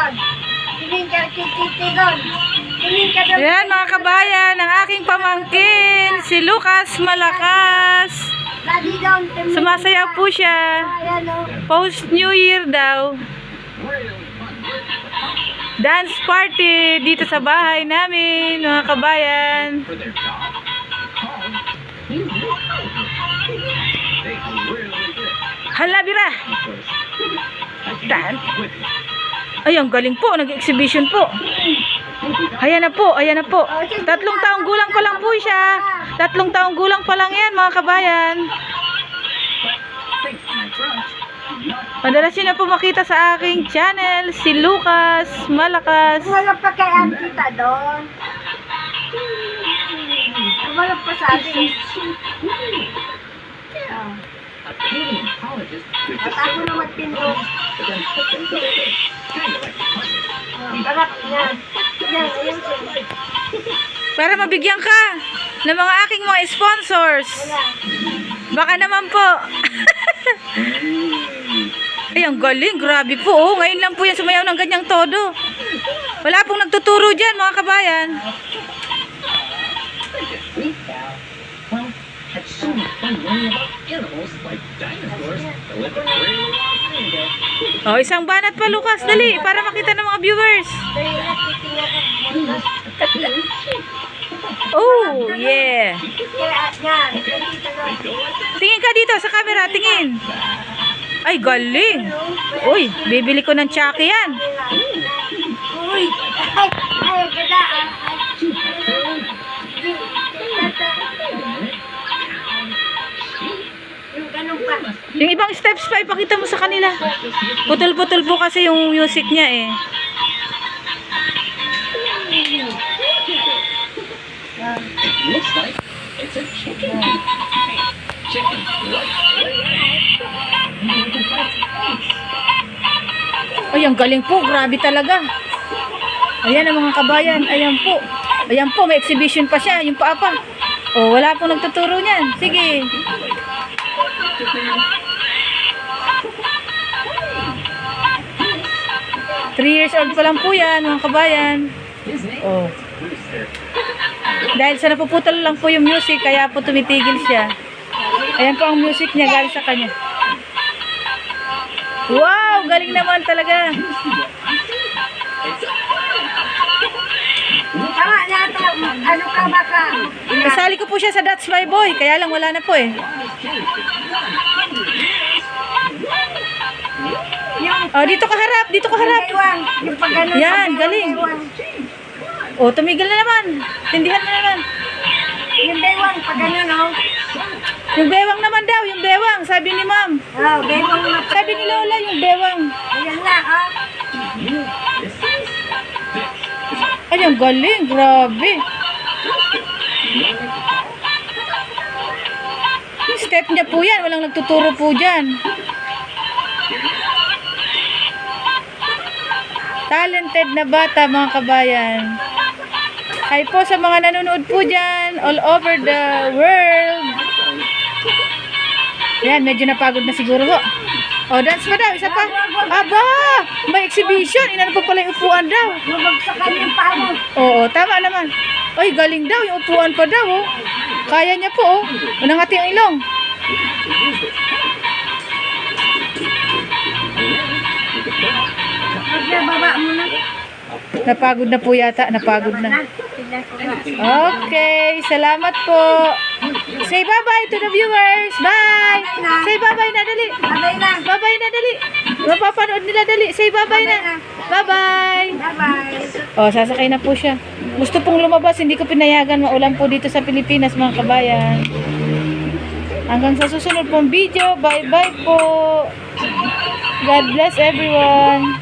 doon. Tingin ka kikiti doon. Tingin ka doon. Yan mga kabayan, ang aking pamangkin, si Lucas Malakas. Lagi doon. tingin Sumasayaw ka. po siya. Ayan o. Post New Year daw. Dance party dito sa bahay namin, mga kabayan. Hala, Bira! Dan. Ay, ang galing po. Nag-exhibition po. Ayan na po, ayan na po. 3 taong gulang pa lang po siya. 3 taong gulang pa lang yan, mga kabayan. Madalas yun na po makita sa aking channel, si Lucas Malakas. Wala pa kay Antita doon. Wala pa sa atin. At ako na magpindot. Harap niya. Yan, ayun siya. Para mabigyan ka ng mga aking mga sponsors. Wala. Baka naman po. Ay, ang galing. Grabe po. Oh, ngayon lang po yan sumayaw ng ganyang todo. Wala pong nagtuturo dyan, mga kabayan. Oh, isang banat pa, Lucas. Dali, para makita ng mga viewers. Dahil natitingnan ako. Oh, yeah. Kaya yan. Dito doon. Tingin ka dito sa camera, tingin. Ay, galing. Uy, bibili ko ng Chucky yan. Uy! Ay, ganda ah. Yung ganun pa. Yung ibang steps pa, ipakita mo sa kanila. Putol-putol po kasi yung music niya eh. Looks like it's a chicken. Chicken. Ay, ang galing po. Grabe talaga. Ayan ang mga kabayan. Ayan po. Ayan po, may exhibition pa siya. Yung paa pa. Oh, wala pong nagtuturo niyan. Sige. Three years old pa lang po yan, mga kabayan. Oh. Dahil sa napuputol lang po yung music, kaya po tumitigil siya. Ayan po ang music niya galing sa kanya. Wow, galing naman talaga. Tama na ito. Ano ka baka? Kasali ko po siya sa That's My Boy, kaya lang wala na po eh. Oh, dito ka harap, dito ka harap. Baywang. Yung pag ganun. Yan, galing. Oh, tumigil na naman. Tindihan mo naman. Yung baywang, pag ganun oh. Yung bewang naman daw, yung bewang, sabi ni ma'am. Oh, baywang na. Sabi ni Lola, yung bewang. Ayan na ah. Ay, ang galing, grabe. Step niya po yan, walang nagtuturo po dyan. Talented na bata, mga kabayan. Hi po sa mga nanonood po dyan, all over the world. Yan, medyo napagod na siguro ho. O, dance pa daw, isa pa. Aba, may exhibition. Inano pa pala yung upuan daw. Lumagsakan yung paa mo. Oo, tama naman. Ay, galing daw, yung upuan pa daw, oh. Kaya niya po, oh. Unangati ang ilong. Magbaba mo na. Napagod na po yata, napagod na. Tignan ko ba. Okay, salamat po. Say bye-bye to the viewers. Bye. Say bye-bye na, dali. Babay na. Bye-bye na, dali. Mapapanood nila, dali. Say bye-bye na. Bye-bye. Bye-bye. Oh, sasakay na po siya. Gusto pong lumabas, hindi ko pinayagan. Maulan po dito sa Pilipinas, mga kabayan. Hanggang sa susunod pong video. Bye-bye po. God bless everyone.